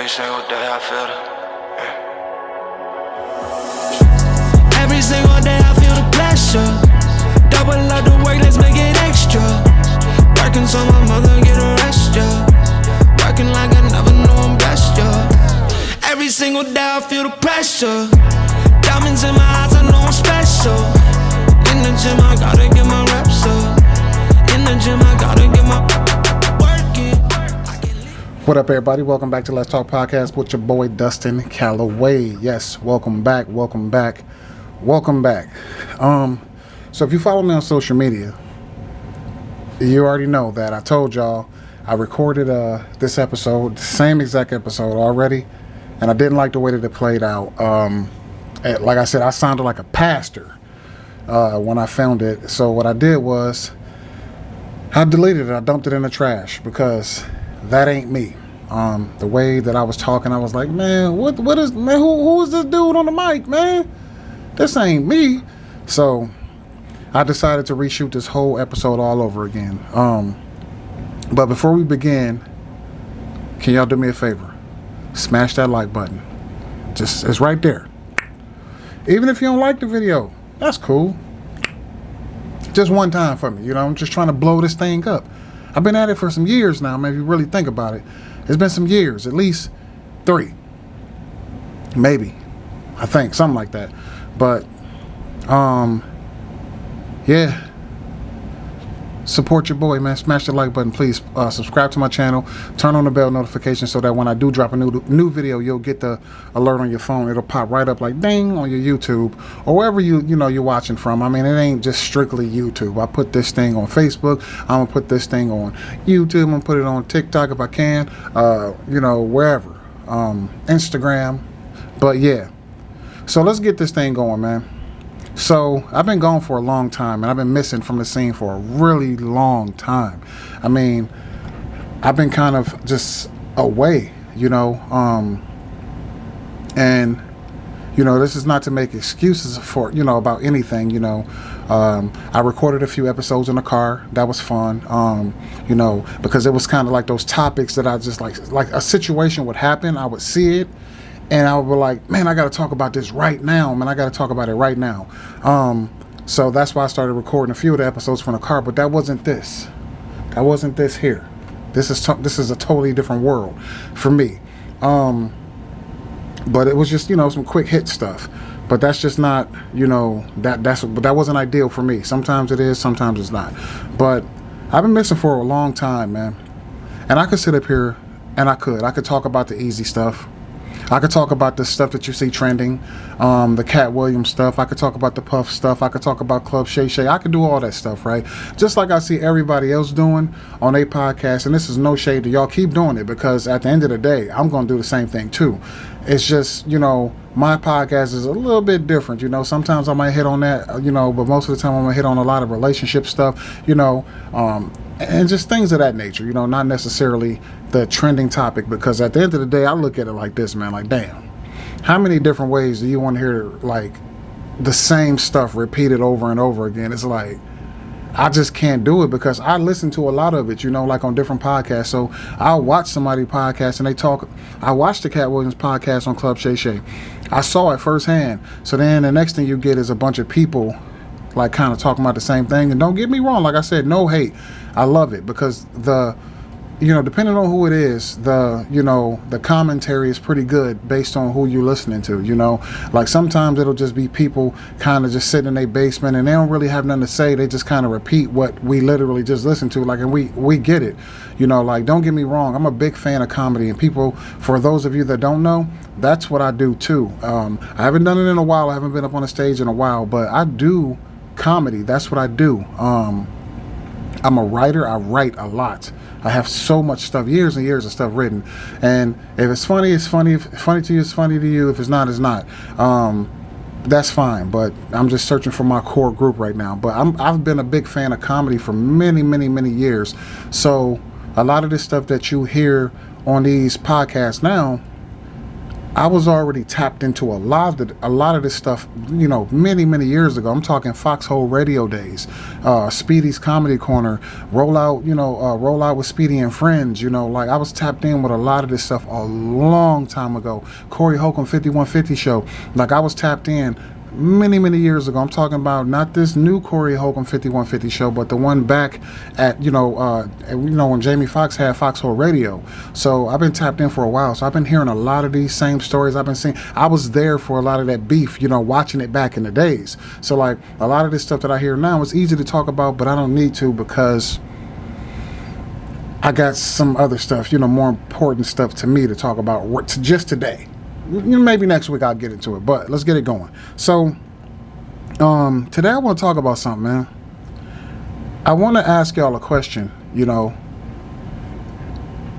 Every single day I feel it. Every single day I feel the pressure. Double up the work, let's make it extra. Working so my mother get a rest, yeah. Working like I never knew I'm blessed, yeah. Every single day I feel the pressure. Diamonds in my eyes, I know I'm special. In the gym, I gotta get my reps up. In the gym, I gotta get my work in. What up, everybody? Welcome back to Let's Talk Podcast with your boy Dustin Calloway. Yes, welcome back. So if you follow me on social media, you already know that I told y'all I recorded this episode, the same exact episode already, and I didn't like the way that it played out. Like I said, I sounded like a pastor when I found it. So what I did was I deleted it. I dumped it in the trash because that ain't me. The way that I was talking, I was like, man, what is, man, who is this dude on the mic, man? This ain't me. So I decided to reshoot this whole episode all over again. But before we begin, can y'all do me a favor? Smash that like button. It's right there. Even if you don't like the video, that's cool. Just one time for me, I'm just trying to blow this thing up. I've been at it for some years now, man, if you really think about it. It's been some years, at least 3. Maybe. I think, something like that. But, yeah. Support your boy, man. Smash the like button, please. Subscribe to my channel. Turn on the bell notification so that when I do drop a new video, you'll get the alert on your phone. It'll pop right up like ding on your YouTube or wherever you're watching from. I mean, it ain't just strictly YouTube. I put this thing on Facebook. I'm gonna put this thing on YouTube. I'm gonna put it on TikTok if I can. Wherever. Instagram. But yeah. So let's get this thing going, man. So I've been gone for a long time, and I've been missing from the scene for a really long time. I mean, I've been kind of just away, and this is not to make excuses for about anything. I recorded a few episodes in the car. That was fun. Because it was kind of like those topics that I just like a situation would happen, I would see it, and I would be like, man, I got to talk about this right now. Man, I got to talk about it right now. So that's why I started recording a few of the episodes from the car. But that wasn't this. That wasn't this here. This is a totally different world for me. But it was just some quick hit stuff. But that's just not that wasn't ideal for me. Sometimes it is, sometimes it's not. But I've been missing for a long time, man. And I could sit up here and I could talk about the easy stuff. I could talk about the stuff that you see trending, the Cat Williams stuff. I could talk about the Puff stuff. I could talk about Club Shay Shay. I could do all that stuff, right? Just like I see everybody else doing on a podcast. And this is no shade to y'all. Keep doing it because at the end of the day, I'm going to do the same thing too. It's just, my podcast is a little bit different. Sometimes I might hit on that, but most of the time I'm going to hit on a lot of relationship stuff, and just things of that nature, not necessarily the trending topic, because at the end of the day, I look at it like this, man, like, damn, how many different ways do you want to hear like the same stuff repeated over and over again? It's like, I just can't do it because I listen to a lot of it, like on different podcasts. So I'll watch somebody's podcast and they talk. I watched the Cat Williams podcast on Club Shay Shay. I saw it firsthand. So then the next thing you get is a bunch of people like kind of talking about the same thing. And don't get me wrong, like I said, no hate. I love it because depending on who it is, the commentary is pretty good based on who you're listening to, like sometimes it'll just be people kind of just sitting in their basement and they don't really have nothing to say. They just kind of repeat what we literally just listened to, like, and we get it, like, don't get me wrong. I'm a big fan of comedy, and people, for those of you that don't know, that's what I do too. I haven't done it in a while. I haven't been up on a stage in a while, but I do comedy. That's what I do. I'm a writer. I write a lot. I have so much stuff, years and years of stuff written. And if it's funny, it's funny. If it's funny to you, it's funny to you. If it's not, it's not. That's fine. But I'm just searching for my core group right now. But I've been a big fan of comedy for many, many, many years. So a lot of this stuff that you hear on these podcasts now, I was already tapped into a lot of this stuff, many years ago. I'm talking Foxhole Radio days, Speedy's Comedy Corner, roll out with Speedy and Friends. Like I was tapped in with a lot of this stuff a long time ago. Corey Holcomb 5150 show, like I was tapped in many years ago. I'm talking about not this new Corey Holcomb 5150 show, but the one back at when Jamie Foxx had Foxhole Radio. So I've been tapped in for a while. So I've been hearing a lot of these same stories. I've been seeing. I was there for a lot of that beef, watching it back in the days. So like a lot of this stuff that I hear now is easy to talk about, but I don't need to because I got some other stuff, more important stuff to me to talk about just today. Maybe next week I'll get into it, but let's get it going. So, today I want to talk about something, man. I want to ask y'all a question,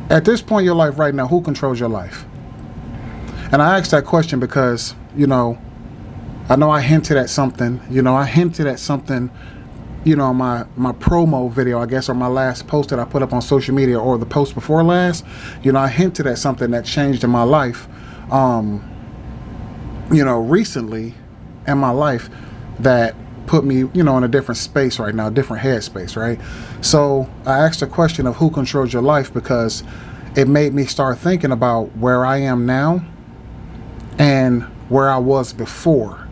At this point in your life right now, who controls your life? And I asked that question because, I know I hinted at something, in my promo video, I guess, or my last post that I put up on social media, or the post before last, I hinted at something that changed in my life. Recently in my life that put me, in a different space right now, different headspace, right? So I asked the question of who controls your life because it made me start thinking about where I am now and where I was before,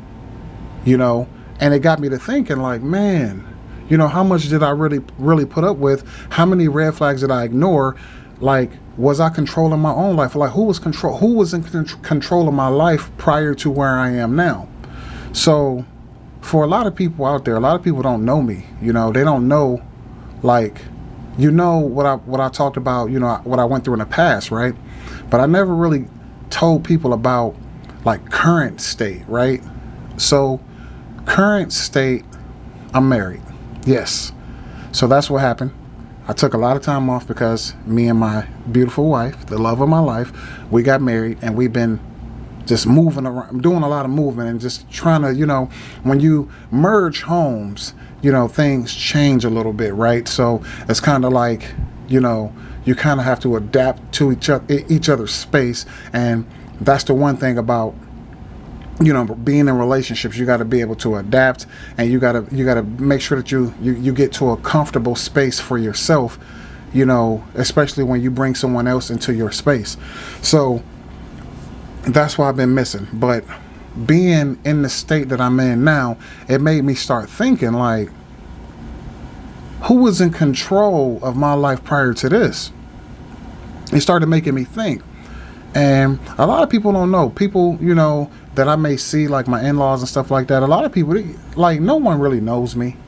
and it got me to thinking like, man, how much did I really put up with? How many red flags did I ignore? Like, was I controlling my own life? Like, who was in control of my life prior to where I am now? So, for a lot of people out there, a lot of people don't know me. They don't know, like, what I talked about. What I went through in the past, right? But I never really told people about like current state, right? So, current state, I'm married. Yes. So that's what happened. I took a lot of time off because me and my beautiful wife, the love of my life, we got married and we've been just moving around, doing a lot of moving and just trying to, when you merge homes, things change a little bit, right? So it's kind of like, you kind of have to adapt to each other's space. And that's the one thing about, being in relationships. You got to be able to adapt, and you got to make sure that you get to a comfortable space for yourself, especially when you bring someone else into your space. So that's why I've been missing. But being in the state that I'm in now, it made me start thinking like, who was in control of my life prior to this? It started making me think. And a lot of people don't know. People, that I may see, like my in-laws and stuff like that. A lot of people, like, no one really knows me.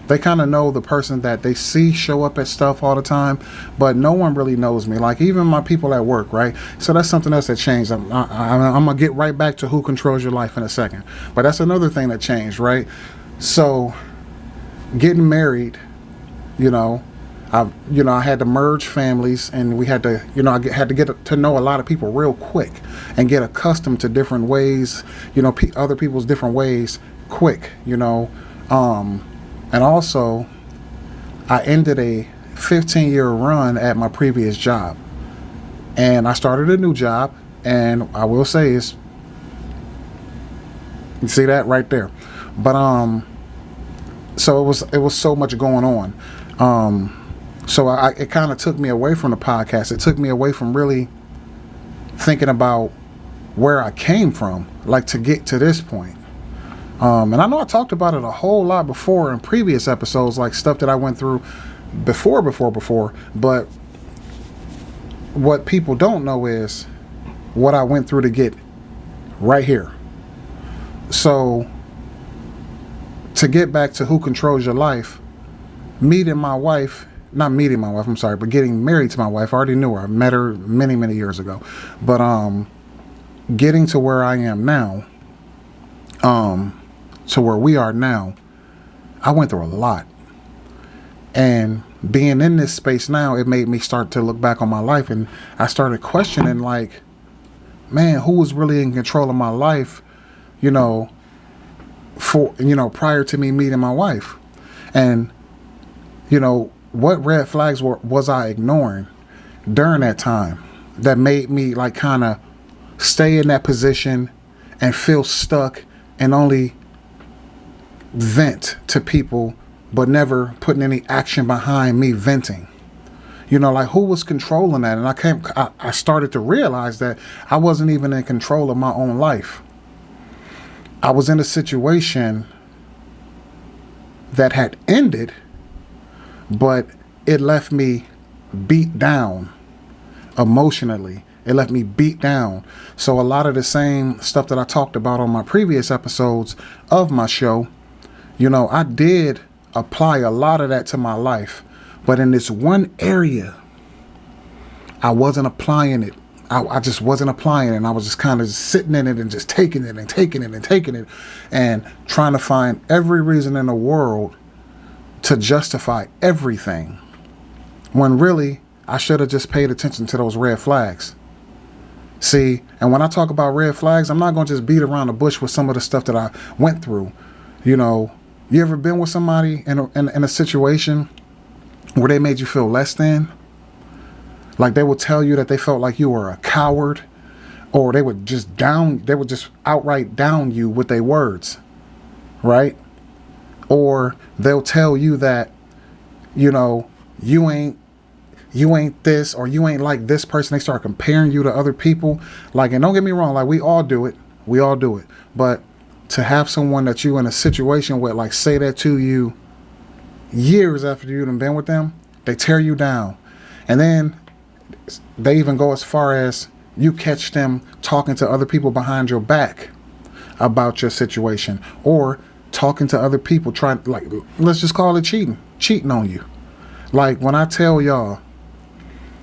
They kind of know the person that they see show up at stuff all the time, but no one really knows me. Like even my people at work, right? So that's something else that changed. I'm gonna get right back to who controls your life in a second. But that's another thing that changed, right? So getting married, I had to merge families, and we had to, I had to get to know a lot of people real quick and get accustomed to different ways, other people's different ways quick, and also I ended a 15-year run at my previous job, and I started a new job, and I will say you see that right there, but so it was so much going on. So it kind of took me away from the podcast. It took me away from really thinking about where I came from, like to get to this point. And I know I talked about it a whole lot before in previous episodes, like stuff that I went through before. But what people don't know is what I went through to get right here. So to get back to who controls your life, getting married to my wife. I already knew her. I met her many years ago. But getting to where I am now, to where we are now, I went through a lot. And being in this space now, it made me start to look back on my life, and I started questioning, like, man, who was really in control of my life, prior to me meeting my wife? And what red flags was I ignoring during that time that made me like kind of stay in that position and feel stuck and only vent to people, but never putting any action behind me venting. You know, like, who was controlling that? And I started to realize that I wasn't even in control of my own life. I was in a situation that had ended, but it left me beat down emotionally. It left me beat down. So a lot of the same stuff that I talked about on my previous episodes of my show, you know, I did apply a lot of that to my life. But in this one area, I wasn't applying it. I just wasn't applying it. And I was just kind of sitting in it and just taking it and taking it and taking it and trying to find every reason in the world to justify everything, when really I should have just paid attention to those red flags. See, and when I talk about red flags, I'm not going to just beat around the bush with some of the stuff that I went through. You know, you ever been with somebody in a situation where they made you feel less than? Like, they would tell you that they felt like you were a coward, or they would just outright down you with their words, right? Or they'll tell you that, you know, you ain't this, or you ain't like this person. They start comparing you to other people. Like, and don't get me wrong, like, we all do it. But to have someone that you in a situation with, like, say that to you years after you've been with them, they tear you down. And then they even go as far as you catch them talking to other people behind your back about your situation, or talking to other people, trying, like, let's just call it cheating on you. Like, when I tell y'all,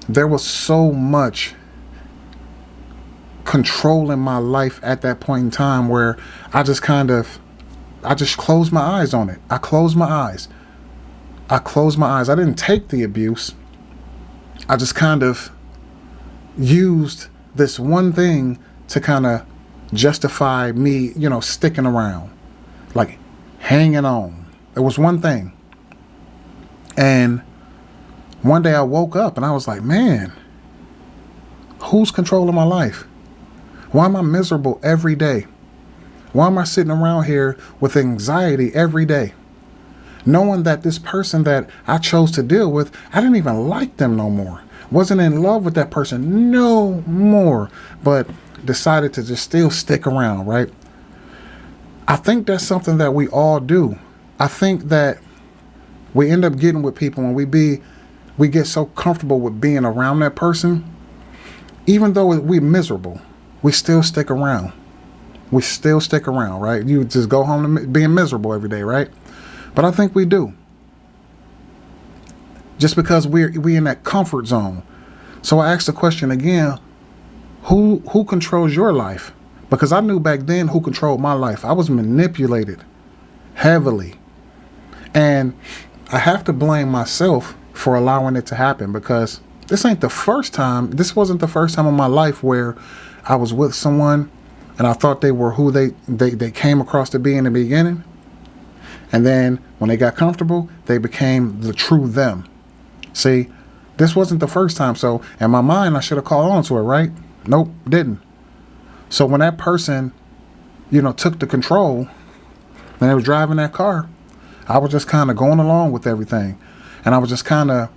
there was so much control in my life at that point in time where I just closed my eyes on it. I closed my eyes. I didn't take the abuse. I just kind of used this one thing to kind of justify me, you know, sticking around, like hanging on. It was one thing. And one day I woke up and I was like, man, who's controlling my life? Why am I miserable every day? Why am I sitting around here with anxiety every day, knowing that this person that I chose to deal with, I didn't even like them no more. Wasn't in love with that person no more, but decided to just still stick around, right? I think that's something that we all do. I think that we end up getting with people when we get so comfortable with being around that person, even though we're miserable, we still stick around. We still stick around, right? You just go home to being miserable every day, right? But I think we do. Just because we in that comfort zone. So I asked the question again, who controls your life? Because I knew back then who controlled my life. I was manipulated heavily. And I have to blame myself for allowing it to happen, because this wasn't the first time in my life where I was with someone and I thought they were who they came across to be in the beginning. And then when they got comfortable, they became the true them. See, this wasn't the first time. So in my mind, I should have caught on to it, right? Nope, didn't. So when that person, you know, took the control and they was driving that car, I was just kind of going along with everything. And I was just kind of,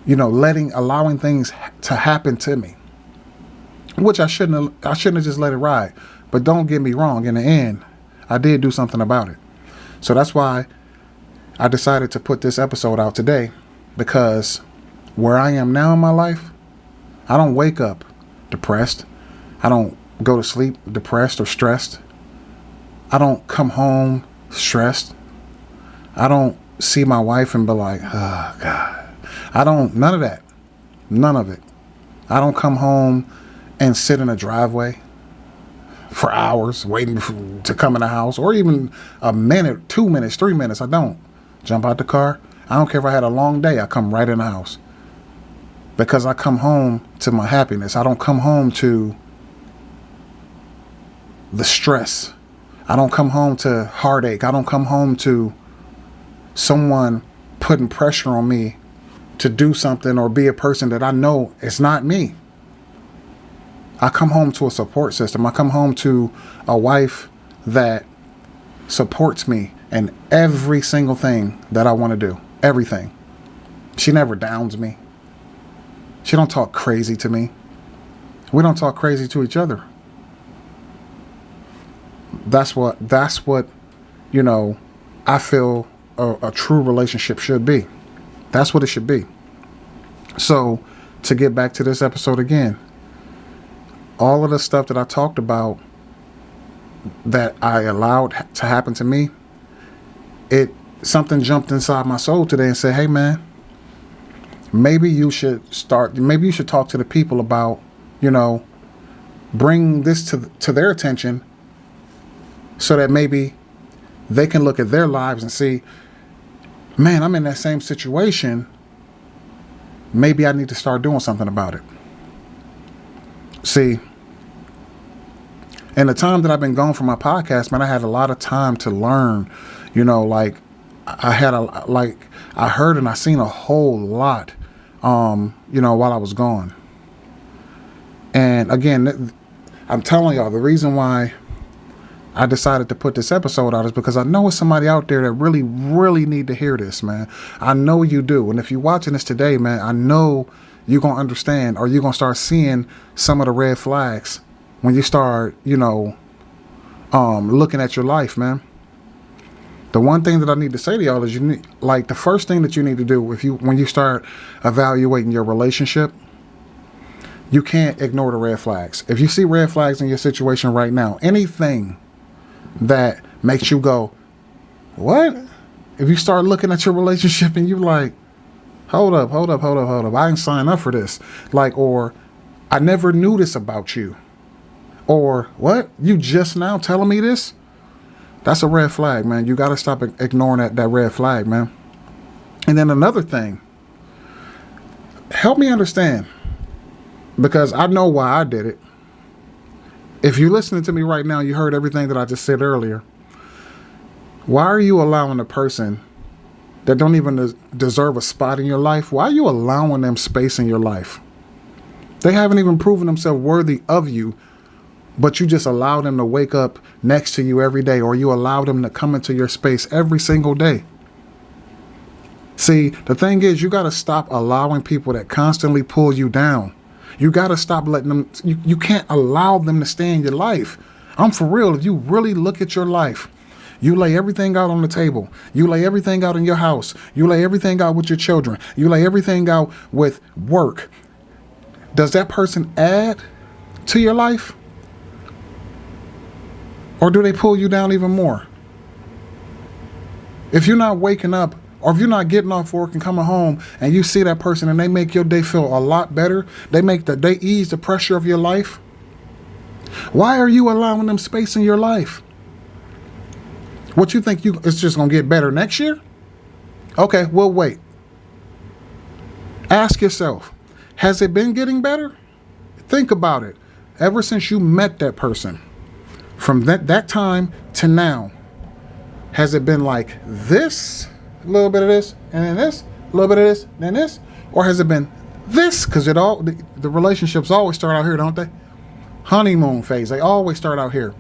you know, allowing things to happen to me, which I shouldn't have just let it ride. But don't get me wrong, in the end, I did do something about it. So that's why I decided to put this episode out today, because where I am now in my life, I don't wake up depressed. I don't go to sleep depressed or stressed. I don't come home stressed. I don't see my wife and be like, oh God. None of that. None of it. I don't come home and sit in a driveway for hours waiting to come in the house, or even a minute, 2 minutes, 3 minutes. I don't jump out the car. I don't care if I had a long day. I come right in the house, because I come home to my happiness. I don't come home to the stress. I don't come home to heartache. I don't come home to someone putting pressure on me to do something or be a person that I know is not me. I come home to a support system. I come home to a wife that supports me in every single thing that I want to do. Everything. She never downs me. She don't talk crazy to me. We don't talk crazy to each other. That's what, you know, I feel a true relationship should be. That's what it should be. So, to get back to this episode again, all of the stuff that I talked about that I allowed to happen to me, something jumped inside my soul today and said, hey man, maybe you should talk to the people about, you know, bring this to their attention so that maybe they can look at their lives and see, man, I'm in that same situation. Maybe I need to start doing something about it. See, in the time that I've been gone from my podcast, man, I had a lot of time to learn, you know, like I heard and I seen a whole lot, you know, while I was gone. And again, I'm telling y'all, the reason why I decided to put this episode out is because I know it's somebody out there that really, really need to hear this, man. I know you do. And if you're watching this today, man, I know you're going to understand, or you're going to start seeing some of the red flags when you start, you know, looking at your life, man. The one thing that I need to say to y'all is the first thing that you need to do when you start evaluating your relationship, you can't ignore the red flags. If you see red flags in your situation right now, anything that makes you go, what? If you start looking at your relationship and you're like, hold up. I didn't sign up for this. Or I never knew this about you. Or what? You just now telling me this? That's a red flag, man. You got to stop ignoring that red flag, man. And then another thing, help me understand, because I know why I did it. If you're listening to me right now, you heard everything that I just said earlier. Why are you allowing a person that don't even deserve a spot in your life? Why are you allowing them space in your life? They haven't even proven themselves worthy of you, but you just allow them to wake up next to you every day, or you allow them to come into your space every single day. See, the thing is, you got to stop allowing people that constantly pull you down. You got to stop letting them, you can't allow them to stay in your life. I'm for real. If you really look at your life, you lay everything out on the table. You lay everything out in your house. You lay everything out with your children. You lay everything out with work. Does that person add to your life? Or do they pull you down even more? If you're not waking up, or if you're not getting off work and coming home and you see that person and they make your day feel a lot better, they ease the pressure of your life, why are you allowing them space in your life? What you think it's just going to get better next year? Okay, we'll wait. Ask yourself, has it been getting better? Think about it. Ever since you met that person, from that time to now, has it been like this? A little bit of this, and then this, a little bit of this, then this? Or has it been this? Because the relationships always start out here, don't they? Honeymoon phase, they always start out here.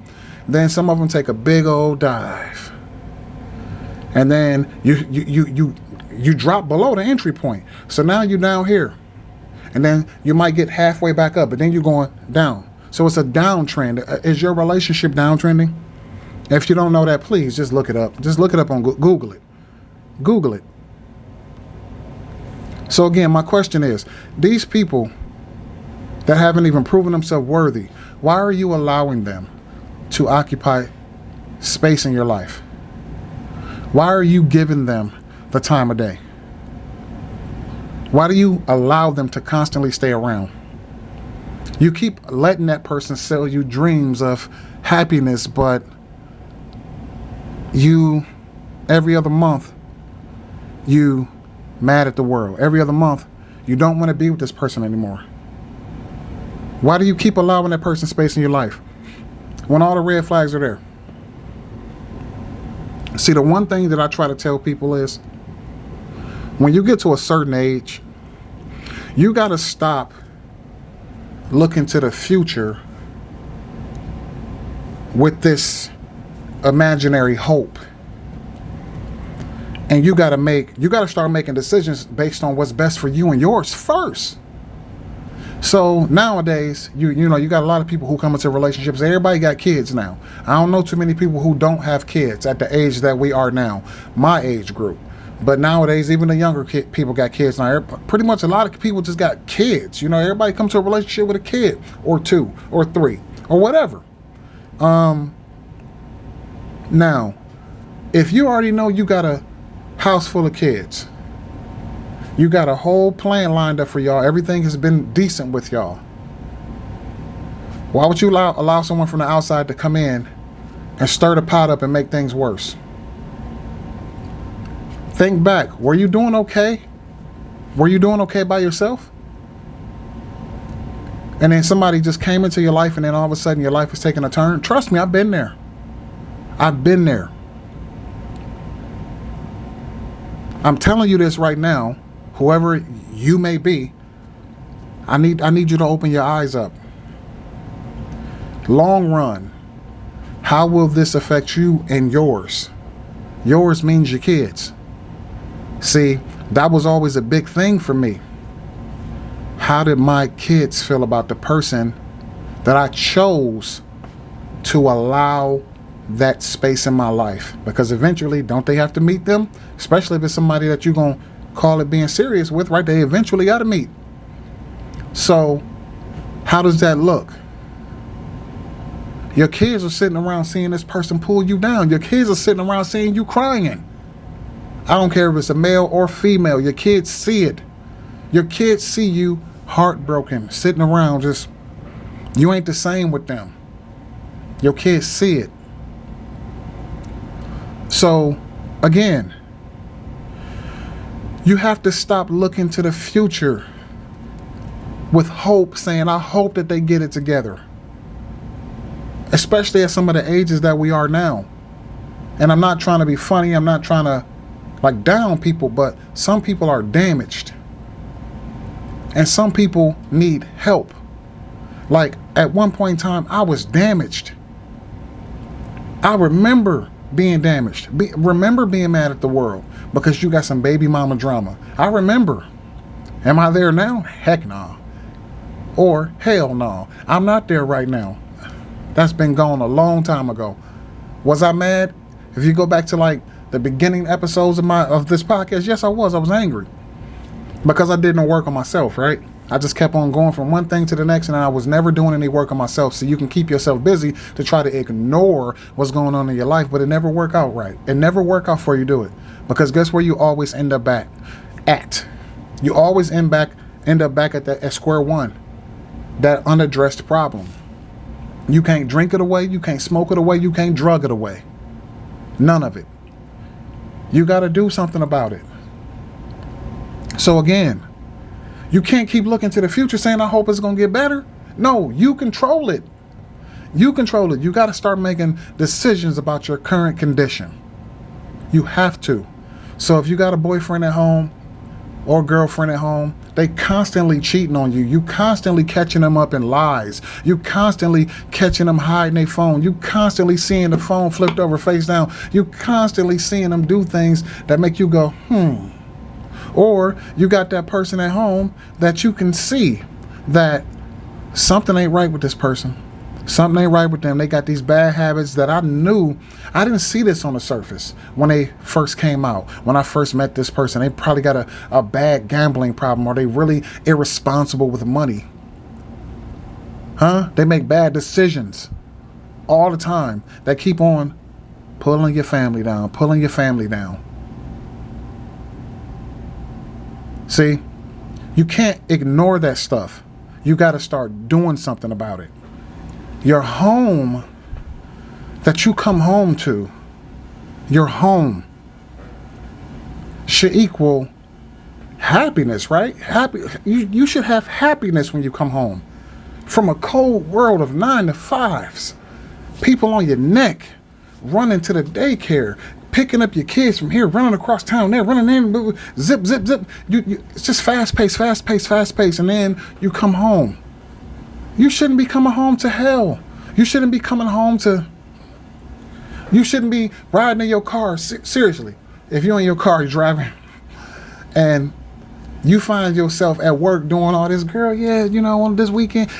Then some of them take a big old dive. And then you drop below the entry point. So now you're down here. And then you might get halfway back up, but then you're going down. So it's a downtrend. Is your relationship downtrending? If you don't know that, please just look it up. Just look it up on Google it. Google it. So again, my question is, these people that haven't even proven themselves worthy, why are you allowing them to occupy space in your life? Why are you giving them the time of day? Why do you allow them to constantly stay around? You keep letting that person sell you dreams of happiness, but you, every other month, you mad at the world. Every other month, you don't want to be with this person anymore. Why do you keep allowing that person space in your life when all the red flags are there? See, the one thing that I try to tell people is, when you get to a certain age, you got to stop look into the future with this imaginary hope. And you got to start making decisions based on what's best for you and yours first. So nowadays, you know, you got a lot of people who come into relationships. Everybody got kids now. I don't know too many people who don't have kids at the age that we are now, my age group. But nowadays, even the younger people got kids now. Pretty much a lot of people just got kids. You know, everybody comes to a relationship with a kid or two or three or whatever. Now, if you already know you got a house full of kids, you got a whole plan lined up for y'all, everything has been decent with y'all, why would you allow someone from the outside to come in and stir the pot up and make things worse? Think back. Were you doing okay? Were you doing okay by yourself? And then somebody just came into your life, and then all of a sudden your life is taking a turn. Trust me, I've been there. I've been there. I'm telling you this right now, whoever you may be, I need you to open your eyes up. Long run, how will this affect you and yours? Yours means your kids. See, that was always a big thing for me. How did my kids feel about the person that I chose to allow that space in my life? Because eventually, don't they have to meet them? Especially if it's somebody that you're going to call it being serious with, right? They eventually got to meet. So how does that look? Your kids are sitting around seeing this person pull you down. Your kids are sitting around seeing you crying. I don't care if it's a male or female. Your kids see it. Your kids see you heartbroken, sitting around just, you ain't the same with them. Your kids see it. So, again, you have to stop looking to the future with hope, saying, I hope that they get it together. Especially at some of the ages that we are now. And I'm not trying to be funny. I'm not trying to like down people, but some people are damaged. And some people need help. Like at one point in time, I was damaged. I remember being damaged. Remember being mad at the world because you got some baby mama drama. I remember. Am I there now? Heck no. Or hell no. I'm not there right now. That's been gone a long time ago. Was I mad? If you go back to like the beginning episodes of this podcast, yes, I was. I was angry because I did no work on myself, right? I just kept on going from one thing to the next, and I was never doing any work on myself. So you can keep yourself busy to try to ignore what's going on in your life, but it never work out right. It never work out for you do it, because guess where you always end up back at? You always end up back at square one, that unaddressed problem. You can't drink it away, you can't smoke it away, you can't drug it away. None of it. You got to do something about it. So again, you can't keep looking to the future saying, I hope it's going to get better. No, you control it. You control it. You got to start making decisions about your current condition. You have to. So if you got a boyfriend at home or girlfriend at home, they constantly cheating on you. You constantly catching them up in lies. You constantly catching them hiding their phone. You constantly seeing the phone flipped over face down. You constantly seeing them do things that make you go, Or you got that person at home that you can see that something ain't right with this person. Something ain't right with them. They got these bad habits that I knew. I didn't see this on the surface when they first came out. When I first met this person, they probably got a bad gambling problem, or they really irresponsible with money. They make bad decisions all the time that keep on pulling your family down, pulling your family down. See, you can't ignore that stuff. You got to start doing something about it. Your home that you come home to, your home should equal happiness, right? You should have happiness when you come home from a cold world of 9 to 5s. People on your neck, running to the daycare, picking up your kids from here, running across town there, running in, zip, zip, zip. It's just fast paced. And then you come home You shouldn't be coming home to hell. You shouldn't be coming home to. You shouldn't be riding in your car. Seriously, if you're in your car, you're driving, and you find yourself at work doing all this, girl, yeah, you know, on this weekend,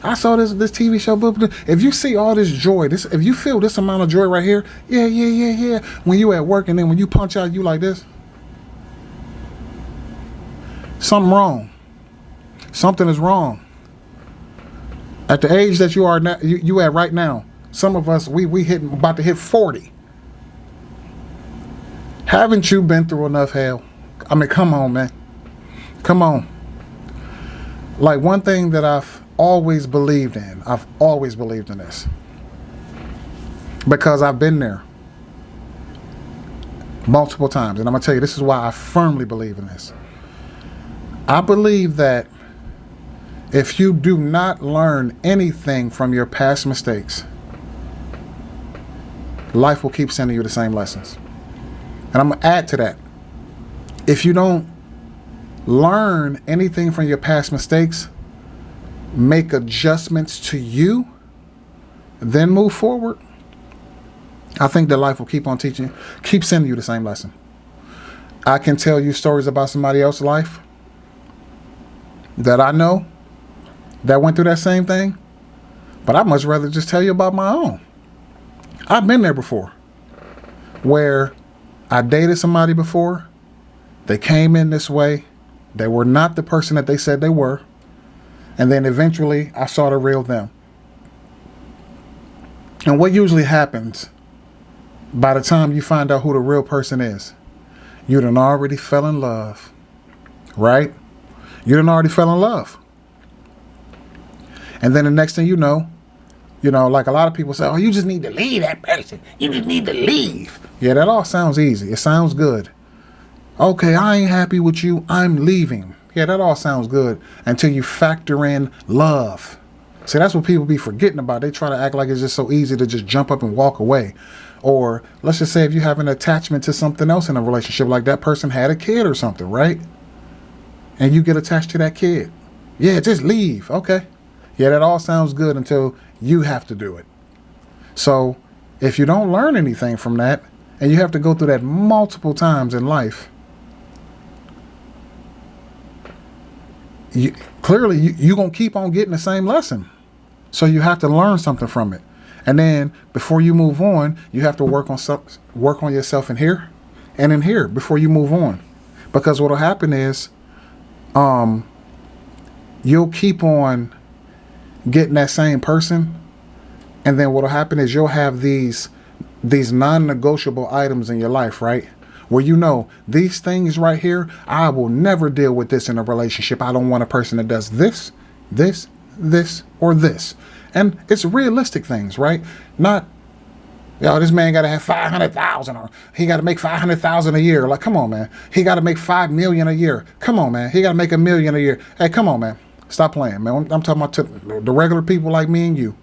I saw this TV show. If you see all this joy, if you feel this amount of joy right here, yeah, when you at work and then when you punch out, you like this, something wrong. Something is wrong. At the age that you are now, you at right now, some of us, we about to hit 40. Haven't you been through enough hell? I mean, come on, man. Come on. Like, one thing that I've always believed in this. Because I've been there multiple times. And I'm going to tell you, this is why I firmly believe in this. I believe that if you do not learn anything from your past mistakes, life will keep sending you the same lessons. And I'm going to add to that. If you don't learn anything from your past mistakes, make adjustments to you, then move forward, I think that life will keep sending you the same lesson. I can tell you stories about somebody else's life that I know that went through that same thing, but I'd much rather just tell you about my own. I've been there before, where I dated somebody before. They came in this way. They were not the person that they said they were. And then eventually I saw the real them. And what usually happens by the time you find out who the real person is, you done already fell in love, right? You done already fell in love. And then the next thing you know, like a lot of people say, oh, you just need to leave that person. You just need to leave. Yeah, that all sounds easy. It sounds good. Okay, I ain't happy with you. I'm leaving. Yeah, that all sounds good until you factor in love. See, that's what people be forgetting about. They try to act like it's just so easy to just jump up and walk away. Or let's just say if you have an attachment to something else in a relationship, like that person had a kid or something, right? And you get attached to that kid. Yeah, just leave. Okay. Yeah, that all sounds good until you have to do it. So if you don't learn anything from that, and you have to go through that multiple times in life, you're going to keep on getting the same lesson. So you have to learn something from it. And then before you move on, you have to work on yourself in here and in here before you move on. Because what will happen is you'll keep on getting that same person. And then what will happen is you'll have these non-negotiable items in your life, right? Where you know, these things right here, I will never deal with this in a relationship. I don't want a person that does this, or this. And it's realistic things, right? Not, this man got to have 500,000 or he got to make 500,000 a year. Like, come on, man. He got to make 5 million a year. Come on, man. He got to make $1 million a year. Hey, come on, man. Stop playing, man. I'm talking about the regular people like me and you.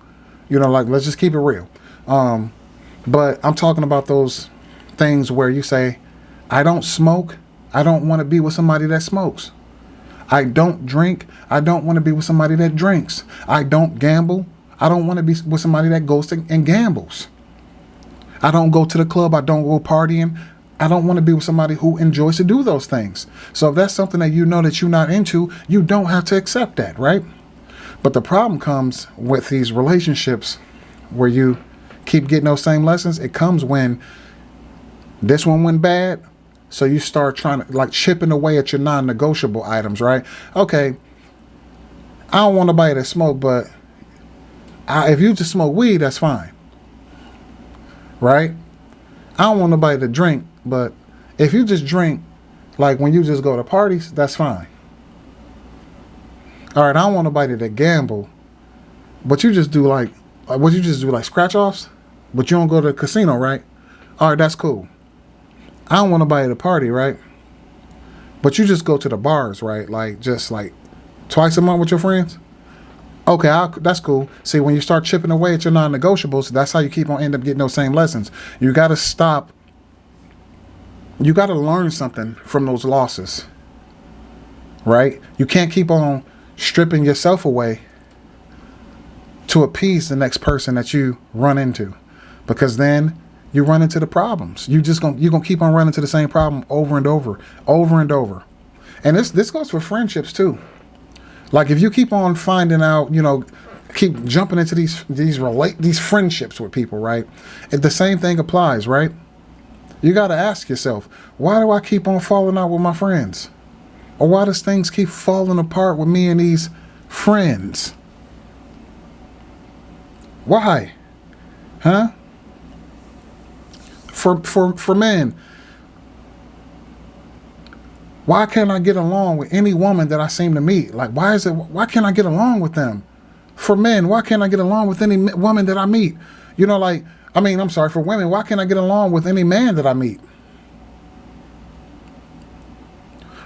Like, let's just keep it real. But I'm talking about those things where you say, I don't smoke. I don't want to be with somebody that smokes. I don't drink. I don't want to be with somebody that drinks. I don't gamble. I don't want to be with somebody that goes and gambles. I don't go to the club. I don't go partying. I don't want to be with somebody who enjoys to do those things. So if that's something that you know that you're not into, you don't have to accept that, right? But the problem comes with these relationships where you keep getting those same lessons. It comes when this one went bad. So you start trying to like chipping away at your non-negotiable items, right? Okay, I don't want nobody to smoke, but if you just smoke weed, that's fine, right? I don't want nobody to drink, but if you just drink, like when you just go to parties, that's fine. All right, I don't want nobody to gamble, but you just do like scratch offs, but you don't go to the casino, right? All right, that's cool. I don't want nobody to party, right? But you just go to the bars, right? Like just like twice a month with your friends. Okay, that's cool. See, when you start chipping away at your non-negotiables, that's how you keep on end up getting those same lessons. You got to stop. You got to learn something from those losses, right? You can't keep on stripping yourself away to appease the next person that you run into, because then you run into the problems. You're gonna keep on running to the same problem over and over, over and over. And this goes for friendships too. Like if you keep on finding out, keep jumping into these friendships with people, right? The same thing applies, right? You got to ask yourself, why do I keep on falling out with my friends? Or why does things keep falling apart with me and these friends? Why? Huh? For men, why can't I get along with any woman that I seem to meet? Like, why can't I get along with them? For men, why can't I get along with any woman that I meet? For women, why can't I get along with any man that I meet?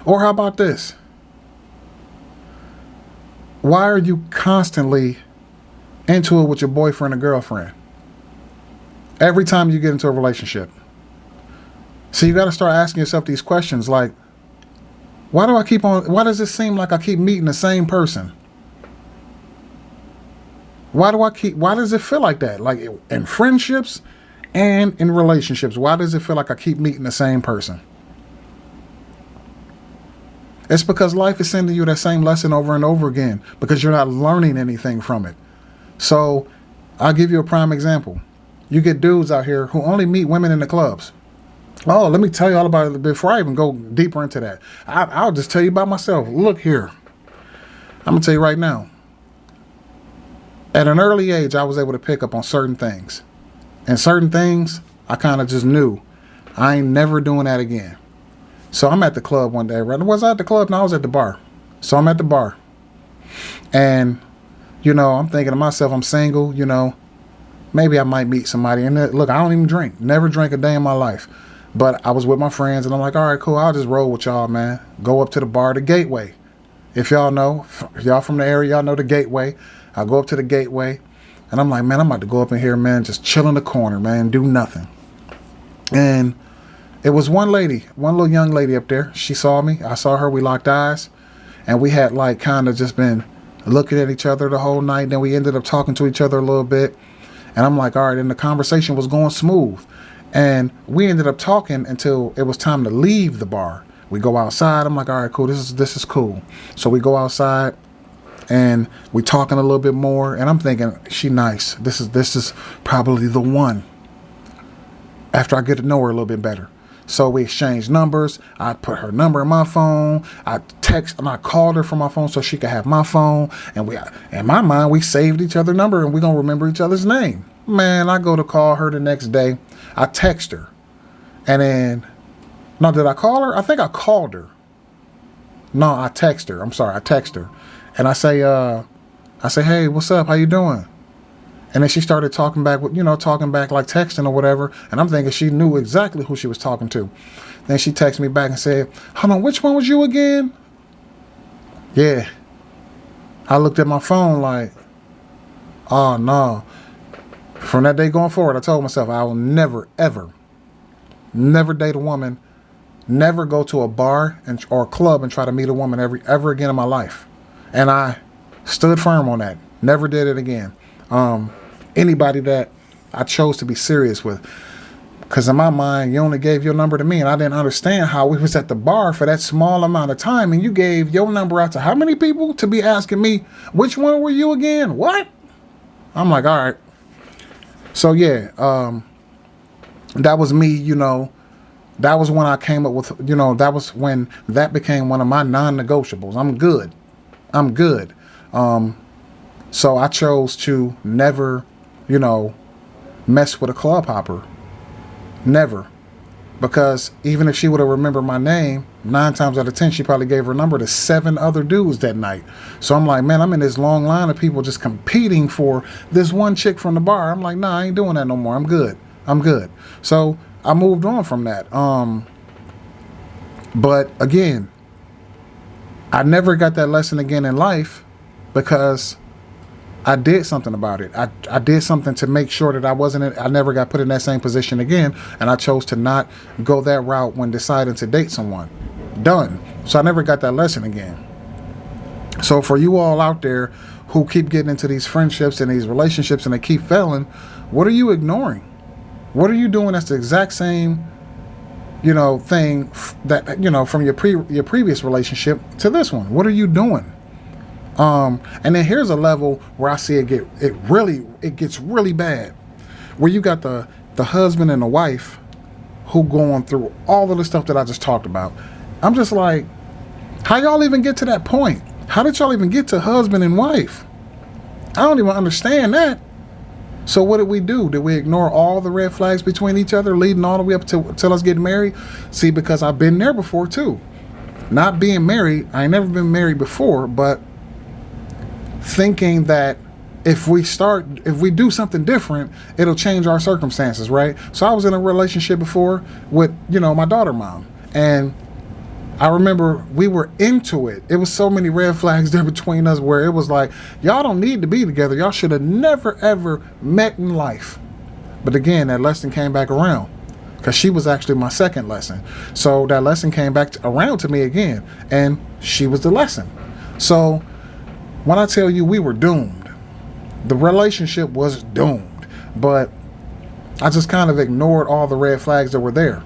Or how about this? Why are you constantly into it with your boyfriend or girlfriend? Every time you get into a relationship. So you got to start asking yourself these questions like, why does it seem like I keep meeting the same person? Why does it feel like that? Like in friendships and in relationships, why does it feel like I keep meeting the same person? It's because life is sending you that same lesson over and over again because you're not learning anything from it. So I'll give you a prime example. You get dudes out here who only meet women in the clubs. Oh, let me tell you all about it before I even go deeper into that. I'll just tell you about myself. Look here. I'm going to tell you right now. At an early age, I was able to pick up on certain things. And certain things, I kind of just knew. I ain't never doing that again. So I'm at the club one day, right? Was I at the club? No, I was at the bar. So I'm at the bar. And, I'm thinking to myself, I'm single, maybe I might meet somebody. And look, I don't even drink. Never drank a day in my life. But I was with my friends, and I'm like, all right, cool. I'll just roll with y'all, man. Go up to the bar, the Gateway. If y'all know, if y'all from the area, y'all know the Gateway. I go up to the Gateway, and I'm like, man, I'm about to go up in here, man, just chill in the corner, man, do nothing. And it was one little young lady up there. She saw me. I saw her. We locked eyes, and we had like kind of just been looking at each other the whole night. Then we ended up talking to each other a little bit, and I'm like, all right. And the conversation was going smooth, and we ended up talking until it was time to leave the bar. We go outside. I'm like, all right, cool. This is cool. So we go outside. And we talking a little bit more, and I'm thinking, she nice. This is probably the one. After I get to know her a little bit better. So we exchanged numbers. I put her number in my phone. I called her from my phone so she could have my phone. And in my mind, we saved each other's number, and we're going to remember each other's name. Man, I go to call her the next day. I text her. And then, no, did I call her? I think I called her. No, I text her. I'm sorry, I text her. And I say, hey, what's up? How you doing? And then she started talking back, like texting or whatever. And I'm thinking she knew exactly who she was talking to. Then she texted me back and said, hold on, which one was you again? Yeah. I looked at my phone like, oh, no. From that day going forward, I told myself I will never, ever, never date a woman, never go to a bar or a club and try to meet a woman ever again in my life. And I stood firm on that. Never did it again. Anybody that I chose to be serious with. Because in my mind, you only gave your number to me. And I didn't understand how we was at the bar for that small amount of time. And you gave your number out to how many people to be asking me, which one were you again? What? I'm like, all right. So, yeah, that was me, That was when I came up with, that was when that became one of my non-negotiables. I'm good. So I chose to never, mess with a club hopper. Never. Because even if she would have remembered my name, 9 times out of 10, she probably gave her number to 7 other dudes that night. So I'm like, man, I'm in this long line of people just competing for this one chick from the bar. I'm like, nah, I ain't doing that no more. I'm good. So I moved on from that. But again, I never got that lesson again in life because I did something about it. I did something to make sure that I never got put in that same position again. And I chose to not go that route when deciding to date someone. Done. So I never got that lesson again. So for you all out there who keep getting into these friendships and these relationships and they keep failing, what are you ignoring? What are you doing that's the exact same, thing that, from your previous relationship to this one? What are you doing? And then here's a level where I see it gets really bad, where you got the husband and the wife who going through all of the stuff that I just talked about. I'm just like, how y'all even get to that point? How did y'all even get to husband and wife? I don't even understand that. So what did we do? Did we ignore all the red flags between each other, leading all the way up till us getting married? See, because I've been there before too. Not being married, I ain't never been married before, but thinking that if we do something different, it'll change our circumstances, right? So I was in a relationship before with, my daughter mom. And I remember we were into it. It was so many red flags there between us where it was like, y'all don't need to be together. Y'all should have never, ever met in life. But again, that lesson came back around because she was actually my second lesson. So that lesson came back around to me again, and she was the lesson. So when I tell you we were doomed, the relationship was doomed, but I just kind of ignored all the red flags that were there.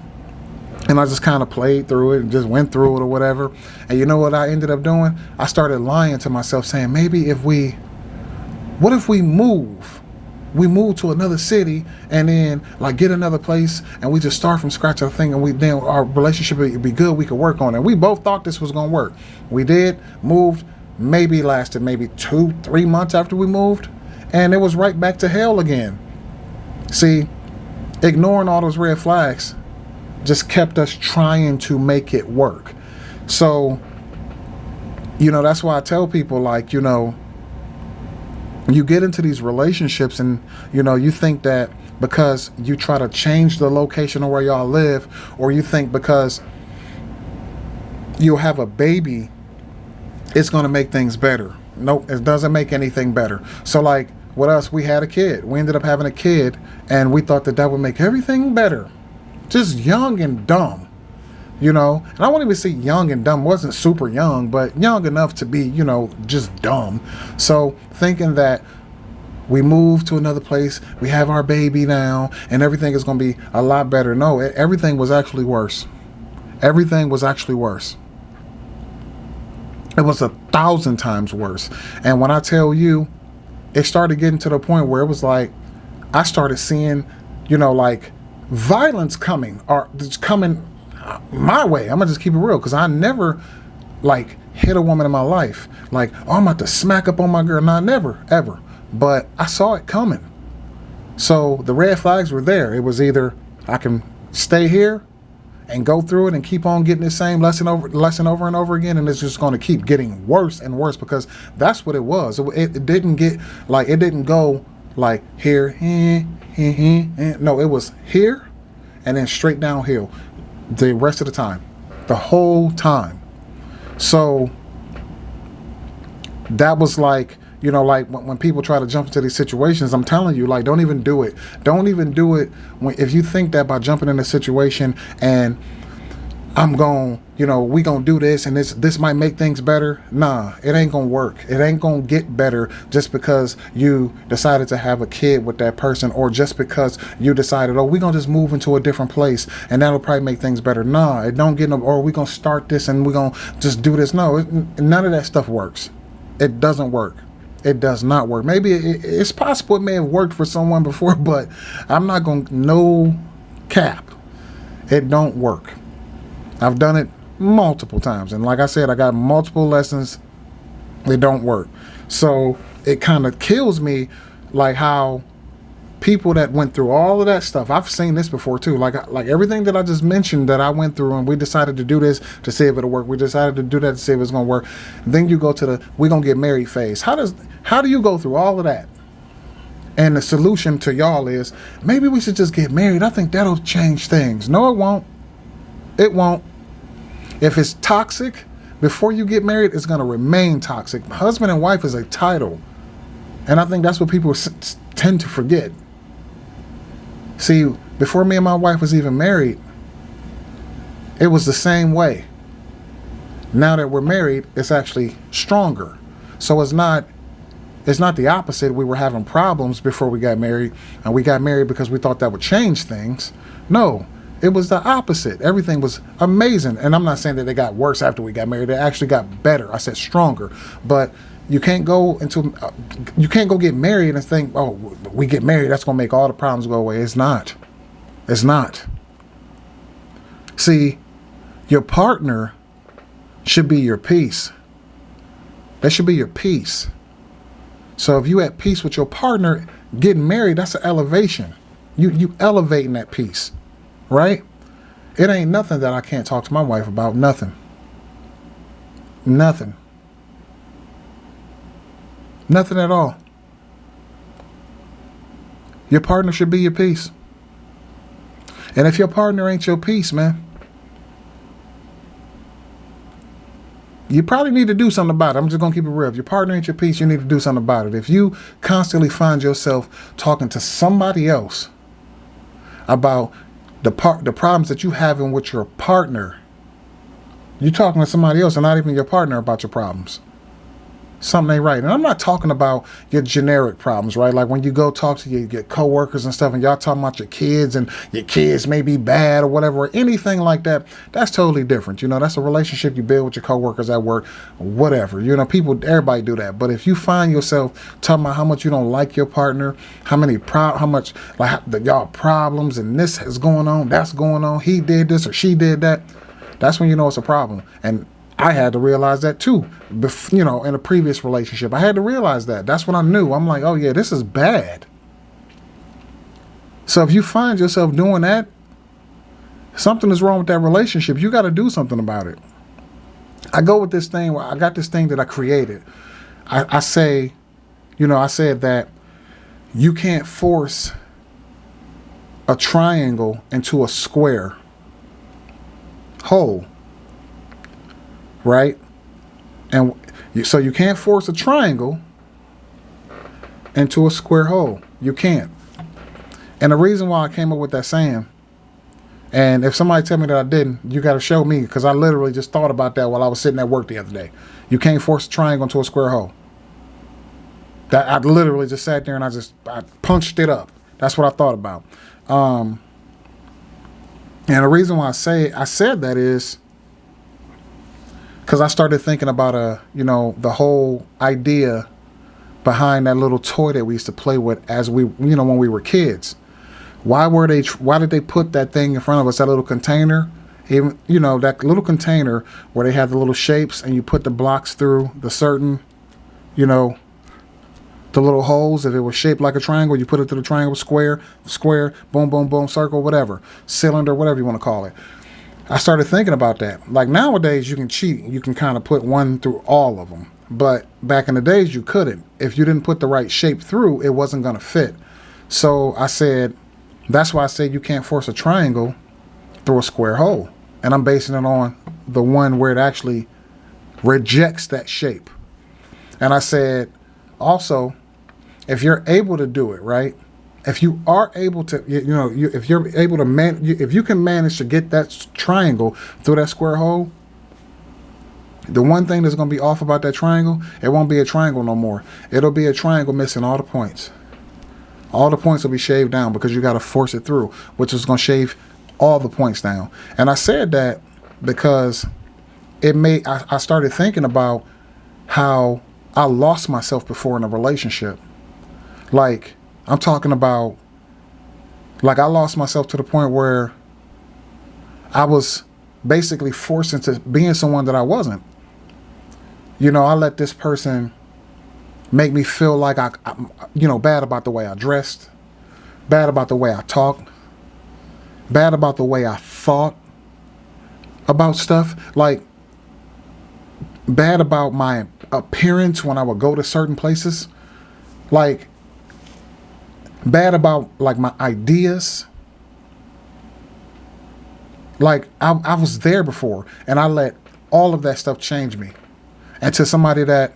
And I just kind of played through it and just went through it or whatever. And you know what I ended up doing? I started lying to myself saying, what if we move? We move to another city and then like get another place and we just start from scratch, I think, and then our relationship would be good. We could work on it. We both thought this was going to work. We did, moved, lasted 2-3 months after we moved. And it was right back to hell again. See, ignoring all those red flags just kept us trying to make it work. So, that's why I tell people, like, you get into these relationships and, you think that because you try to change the location of where y'all live, or you think because you'll have a baby, it's going to make things better. Nope, it doesn't make anything better. So, like, with us, we had a kid. We ended up having a kid, and we thought that would make everything better. Just young and dumb, And I won't even say young and dumb. Wasn't super young, but young enough to be, just dumb. So thinking that we moved to another place, we have our baby now, and everything is going to be a lot better. No, everything was actually worse. Everything was actually worse. It was 1,000 times worse. And when I tell you, it started getting to the point where it was like, I started seeing, like violence coming my way. I'm gonna just keep it real, because I never like hit a woman in my life. Like, oh, I'm about to smack up on my girl. Nah, never, ever. But I saw it coming. So the red flags were there. It was either I can stay here and go through it and keep on getting the same lesson over and over again, and it's just going to keep getting worse and worse, because that's what it was. It didn't go like here, no, it was here and then straight downhill the rest of the time, the whole time. So that was like, like when people try to jump into these situations, I'm telling you, like, don't even do it. Don't even do it if you think that by jumping in a situation and I'm going, we gonna do this and this might make things better. Nah, it ain't gonna work. It ain't gonna get better just because you decided to have a kid with that person, or just because you decided, we gonna just move into a different place and that'll probably make things better. Nah, it don't get no, or we gonna start this and we gonna just do this. No, none of that stuff works. It doesn't work. It does not work. Maybe it's possible it may have worked for someone before, but I'm not going to, no cap. It don't work. I've done it multiple times. And like I said, I got multiple lessons. It don't work. So it kind of kills me, like how people that went through all of that stuff, I've seen this before too. Like everything that I just mentioned that I went through, and we decided to do this to see if it'll work. We decided to do that to see if it's going to work. Then you go to the we going to get married phase. How do you go through all of that? And the solution to y'all is, maybe we should just get married. I think that'll change things. No, it won't. It won't. If it's toxic before you get married, it's going to remain toxic. Husband and wife is a title. And I think that's what people tend to forget. See, before me and my wife was even married, it was the same way. Now that we're married, it's actually stronger. So it's not It's not the opposite. We were having problems before we got married, and we got married because we thought that would change things. No, it was the opposite. Everything was amazing. And I'm not saying that they got worse after we got married. They actually got better. I said stronger. But you can't go get married and think, oh, we get married, that's going to make all the problems go away. It's not. It's not. See, your partner should be your peace. That should be your peace. So if you at peace with your partner, getting married, that's an elevation. You elevating that peace, right? It ain't nothing that I can't talk to my wife about. Nothing. Nothing. Nothing at all. Your partner should be your peace. And if your partner ain't your peace, man, you probably need to do something about it. I'm just going to keep it real. If your partner ain't your peace, you need to do something about it. If you constantly find yourself talking to somebody else about the problems that you having with your partner, you talking to somebody else and not even your partner about your problems. Something ain't right. And I'm not talking about your generic problems, right? Like when you go talk to your coworkers and stuff and y'all talking about your kids and your kids may be bad or whatever, or anything like that. That's totally different. You know, that's a relationship you build with your coworkers at work, whatever. You know, everybody do that. But if you find yourself talking about how much you don't like your partner, how much like y'all problems and this is going on, that's going on, he did this or she did that, that's when you know it's a problem. And I had to realize that too, you know, in a previous relationship. I had to realize that. That's when I knew. I'm like, oh yeah, this is bad. So if you find yourself doing that, something is wrong with that relationship. You got to do something about it. I go with this thing where I got this thing that I created. I said that you can't force a triangle into a square hole. Right? And so you can't force a triangle into a square hole. You can't. And the reason why I came up with that saying, and if somebody tell me that I didn't, you got to show me, because I literally just thought about that while I was sitting at work the other day. You can't force a triangle into a square hole. That I literally just sat there and I punched it up. That's what I thought about. And the reason why I said that is because I started thinking about the whole idea behind that little toy that we used to play with as when we were kids. Why did they put that thing in front of us, that little container? Even, that little container where they had the little shapes and you put the blocks through the certain, the little holes. If it was shaped like a triangle, you put it through the triangle, square, boom, boom, boom, circle, whatever, cylinder, whatever you want to call it. I started thinking about that. Like nowadays, you can cheat. You can kind of put one through all of them. But back in the days, you couldn't. If you didn't put the right shape through, it wasn't going to fit. So I said, that's why I said you can't force a triangle through a square hole. And I'm basing it on the one where it actually rejects that shape. And I said, also, if you're able to do it, right? If you are able to, if you're able to if you can manage to get that triangle through that square hole, the one thing that's going to be off about that triangle, it won't be a triangle no more. It'll be a triangle missing all the points. All the points will be shaved down because you got to force it through, which is going to shave all the points down. And I said that because I started thinking about how I lost myself before in a relationship. Like, I'm talking about, like, I lost myself to the point where I was basically forced into being someone that I wasn't. I let this person make me feel like I'm bad about the way I dressed, bad about the way I talked, bad about the way I thought about stuff, like bad about my appearance when I would go to certain places, like bad about like my ideas. Like I was there before and I let all of that stuff change me. And to somebody that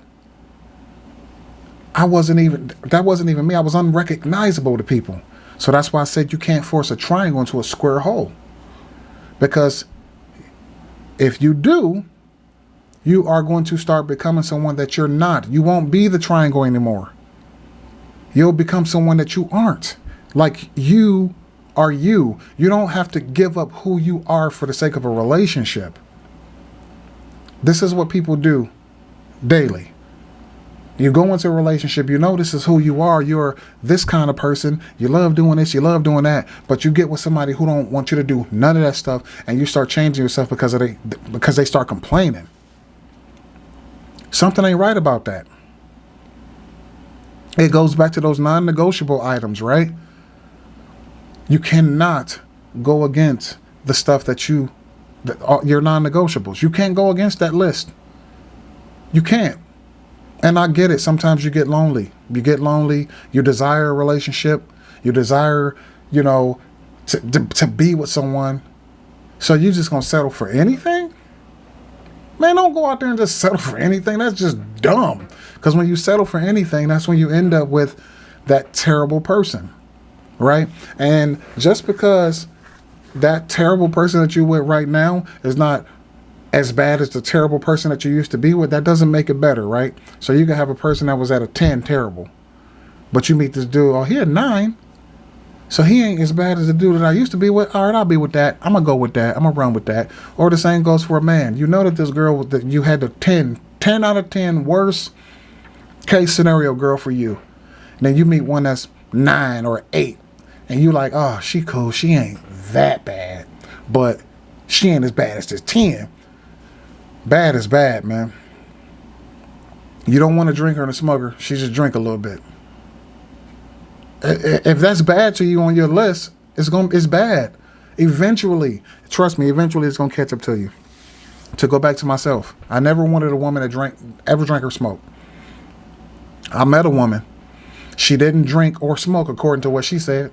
wasn't even me. I was unrecognizable to people. So that's why I said you can't force a triangle into a square hole. Because if you do, you are going to start becoming someone that you're not. You won't be the triangle anymore. You'll become someone that you aren't. Like, you are you. You don't have to give up who you are for the sake of a relationship. This is what people do daily. You go into a relationship, you know this is who you are. You're this kind of person. You love doing this, you love doing that. But you get with somebody who don't want you to do none of that stuff, and you start changing yourself because they start complaining. Something ain't right about that. It goes back to those non-negotiable items, right? You cannot go against the stuff that your non-negotiables. You can't go against that list. You can't. And I get it. Sometimes you get lonely. You desire a relationship. You desire, to be with someone. So you just going to settle for anything? Man, don't go out there and just settle for anything. That's just dumb. Because when you settle for anything, that's when you end up with that terrible person, right? And just because that terrible person that you're with right now is not as bad as the terrible person that you used to be with, that doesn't make it better, right? So you can have a person that was at a 10 terrible, but you meet this dude, oh, he a 9, so he ain't as bad as the dude that I used to be with. All right, I'll be with that. I'm gonna go with that. I'm gonna run with that. Or the same goes for a man. You know that this girl that you had the 10 out of 10 worst case scenario girl for you, and then you meet one that's 9 or 8, and you like, oh, she cool. She ain't that bad, but she ain't as bad as this 10. Bad is bad, man. You don't want to drink her and smoke her. She just drink a little bit. If that's bad to you on your list, it's bad. Eventually, trust me, eventually it's gonna catch up to you. To go back to myself, I never wanted a woman that ever drank or smoked. I met a woman. She didn't drink or smoke according to what she said.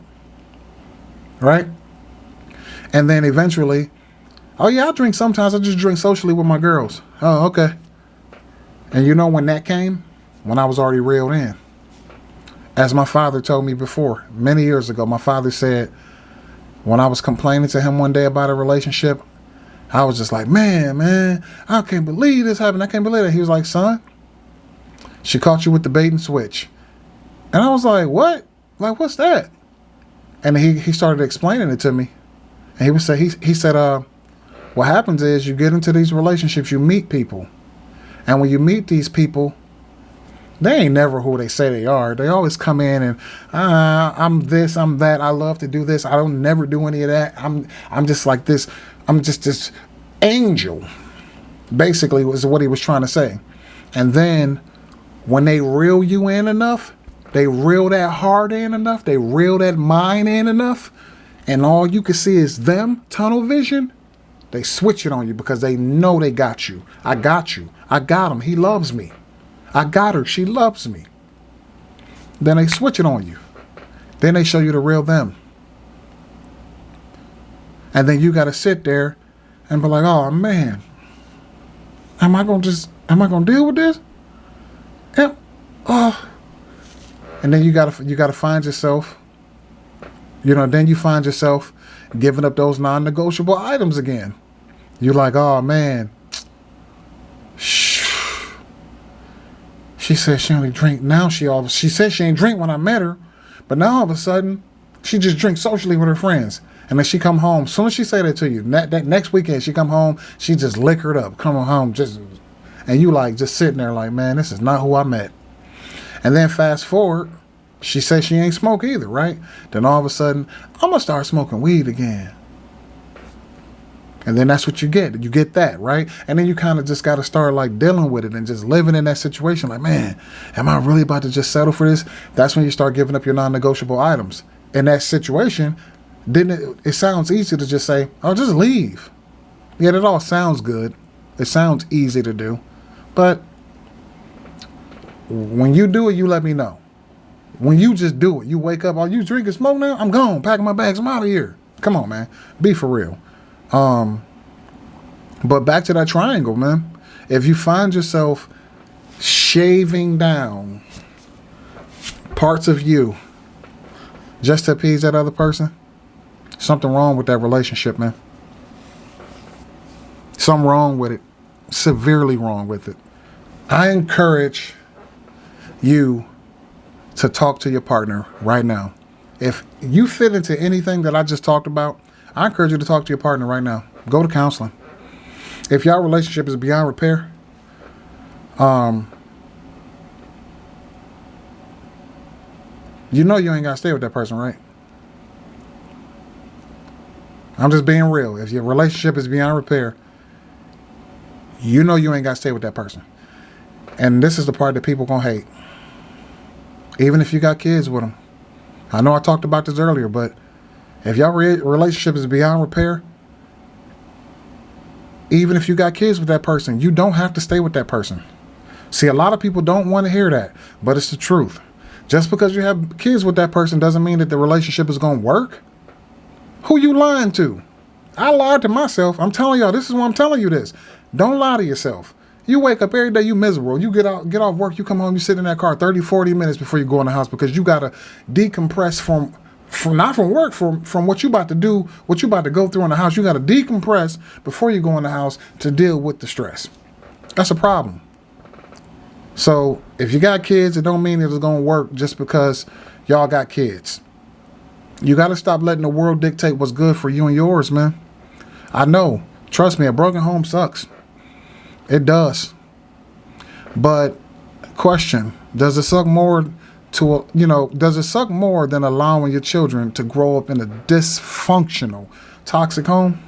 Right? And then eventually, oh yeah, I drink sometimes. I just drink socially with my girls. Oh, okay. And you know when that came? When I was already reeled in. As my father told me before, many years ago, my father said, when I was complaining to him one day about a relationship, I was just like, man, I can't believe this happened. I can't believe it. He was like, son, she caught you with the bait and switch. And I was like, what? Like, what's that? And he started explaining it to me. And he said, what happens is you get into these relationships, you meet people. And when you meet these people, they ain't never who they say they are. They always come in and, I'm this, I'm that. I love to do this. I don't never do any of that. I'm just like this. I'm just this angel, basically was what he was trying to say. And then when they reel you in enough, they reel that heart in enough, they reel that mind in enough, and all you can see is them, tunnel vision, they switch it on you because they know they got you. I got you. I got him. He loves me. I got her. She loves me. Then they switch it on you. Then they show you the real them. And then you got to sit there and be like, oh man, am I going to deal with this? Yep. Oh. And then you got to find yourself, then you find yourself giving up those non-negotiable items again. You're like, oh man, she said she only drink now. She said she ain't drink when I met her, but now all of a sudden she just drinks socially with her friends. And then she come home. As soon as she say that to you, that next weekend she come home, she just liquored up, coming home and you like just sitting there like, man, this is not who I met. And then fast forward, she says she ain't smoke either, right? Then all of a sudden, I'm gonna start smoking weed again. And then that's what you get. You get that, right? And then you kind of just got to start like dealing with it and just living in that situation. Like, man, am I really about to just settle for this? That's when you start giving up your non-negotiable items. In that situation, it sounds easy to just say, oh, just leave. Yeah, that all sounds good. It sounds easy to do. But when you do it, you let me know. When you just do it, you wake up, are you drinking smoke now? I'm gone, packing my bags, I'm out of here. Come on, man. Be for real. But back to that triangle, man. If you find yourself shaving down parts of you just to appease that other person, something wrong with that relationship, man. Something wrong with it. Severely wrong with it. I encourage you to talk to your partner right now. If you fit into anything that I just talked about, I encourage you to talk to your partner right now. Go to counseling. If your relationship is beyond repair, you know you ain't got to stay with that person, right? I'm just being real. If your relationship is beyond repair, you know you ain't got to stay with that person. And this is the part that people gonna hate. Even if you got kids with them. I know I talked about this earlier, but if your relationship is beyond repair, even if you got kids with that person, you don't have to stay with that person. See, a lot of people don't want to hear that, but it's the truth. Just because you have kids with that person doesn't mean that the relationship is going to work. Who you lying to? I lied to myself. I'm telling y'all, this is why I'm telling you this. Don't lie to yourself. You wake up every day, you miserable. You get off work, you come home, you sit in that car 30, 40 minutes before you go in the house because you got to decompress from not from work, from what you about to do, what you about to go through in the house. You got to decompress before you go in the house to deal with the stress. That's a problem. So if you got kids, it don't mean it's going to work just because y'all got kids. You got to stop letting the world dictate what's good for you and yours, man. I know. Trust me, a broken home sucks. It does. But question, does it suck more does it suck more than allowing your children to grow up in a dysfunctional, toxic home?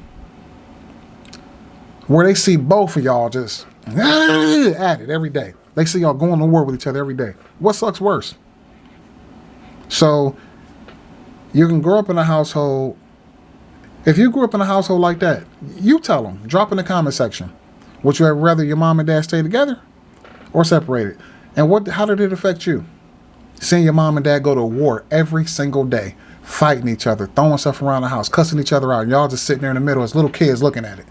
Where they see both of y'all just at it every day. They see y'all going to war with each other every day. What sucks worse? So you can grow up in a household. If you grew up in a household like that, you tell them. Drop in the comment section. Would you rather your mom and dad stay together or separated? And how did it affect you? Seeing your mom and dad go to war every single day, fighting each other, throwing stuff around the house, cussing each other out, and y'all just sitting there in the middle as little kids looking at it.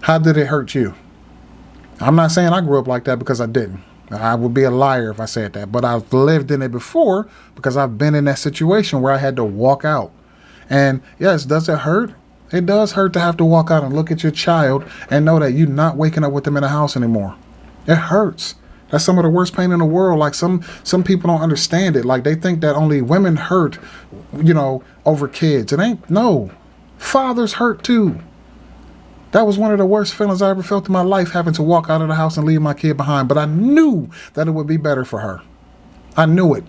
How did it hurt you? I'm not saying I grew up like that because I didn't. I would be a liar if I said that. But I've lived in it before because I've been in that situation where I had to walk out. And yes, does it hurt? It does hurt to have to walk out and look at your child and know that you're not waking up with them in the house anymore. It hurts. That's some of the worst pain in the world. Like some people don't understand it. Like they think that only women hurt, over kids. It ain't. No. Fathers hurt too. That was one of the worst feelings I ever felt in my life, having to walk out of the house and leave my kid behind. But I knew that it would be better for her. I knew it.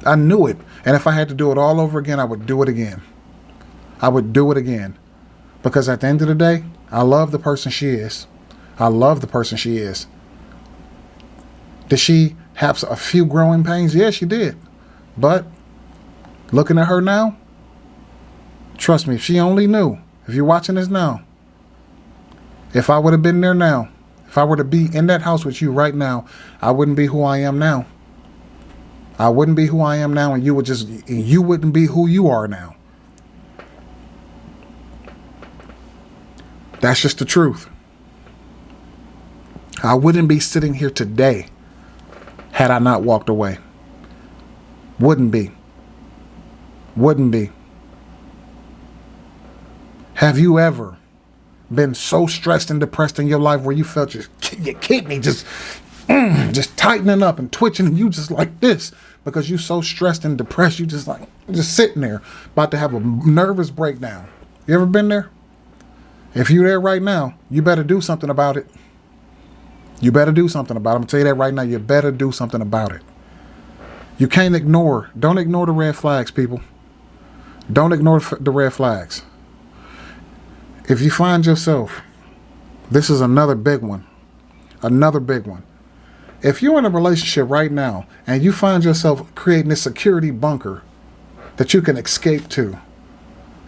I knew it. And if I had to do it all over again, I would do it again. I would do it again. Because at the end of the day, I love the person she is. I love the person she is. Did she have a few growing pains? Yeah, she did. But looking at her now, trust me, if she only knew, if you're watching this now, if I would have been there now, if I were to be in that house with you right now, I wouldn't be who I am now. I wouldn't be who I am now, and you wouldn't be who you are now. That's just the truth. I wouldn't be sitting here today had I not walked away. Wouldn't be. Wouldn't be. Have you ever been so stressed and depressed in your life where you felt your kidney just tightening up and twitching, and you just like this because you so stressed and depressed, you just sitting there about to have a nervous breakdown? You ever been there? If you're there right now, you better do something about it. You better do something about it. I'm going to tell you that right now. You better do something about it. You can't ignore. Don't ignore the red flags, people. Don't ignore the red flags. If you find yourself, this is another big one. Another big one. If you're in a relationship right now and you find yourself creating this security bunker that you can escape to,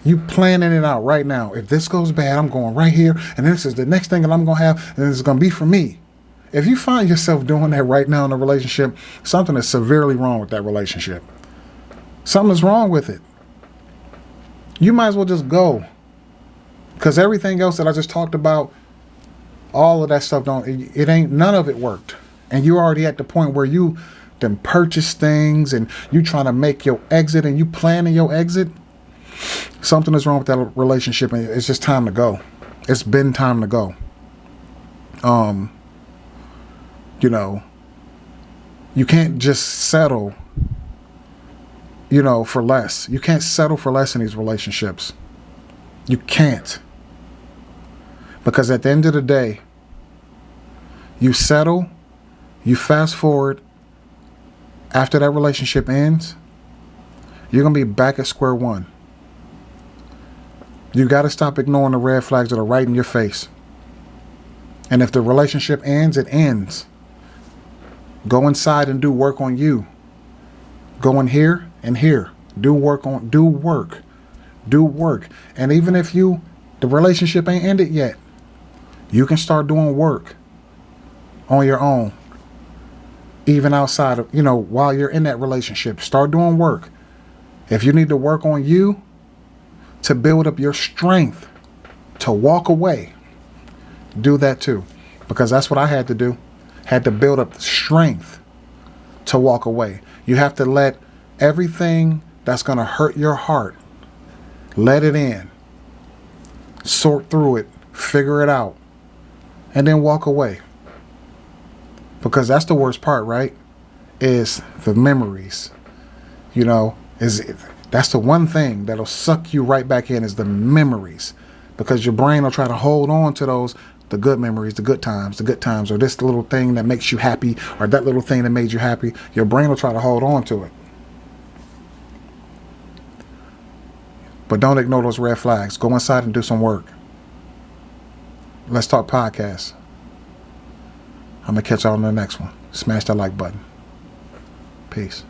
you planning it out right now. If this goes bad, I'm going right here, and this is the next thing that I'm going to have, and it's going to be for me. If you find yourself doing that right now in a relationship, something is severely wrong with that relationship. Something's wrong with it. You might as well just go. Because everything else that I just talked about, all of that stuff none of it worked. And you're already at the point where you then purchase things and you trying to make your exit and you planning your exit. Something is wrong with that relationship, and it's just time to go. It's been time to go. You can't just settle, for less. You can't settle for less in these relationships. You can't. Because at the end of the day, you settle, you fast forward, after that relationship ends, you're going to be back at square one. You got to stop ignoring the red flags that are right in your face. And if the relationship ends, it ends. Go inside and do work on you. Go in here and here. Do work. And even if the relationship ain't ended yet, you can start doing work on your own. Even outside of, while you're in that relationship, start doing work. If you need to work on you to build up your strength to walk away, do that too. Because that's what I had to do. Had to build up the strength to walk away. You have to let everything that's going to hurt your heart, let it in. Sort through it. Figure it out. And then walk away. Because that's the worst part, right? Is the memories. That's the one thing that'll suck you right back in, is the memories. Because your brain will try to hold on to those, the good memories, the good times, or this little thing that makes you happy, or that little thing that made you happy. Your brain will try to hold on to it. But don't ignore those red flags. Go inside and do some work. Let's Talk Podcast. I'm going to catch y'all on the next one. Smash that like button. Peace.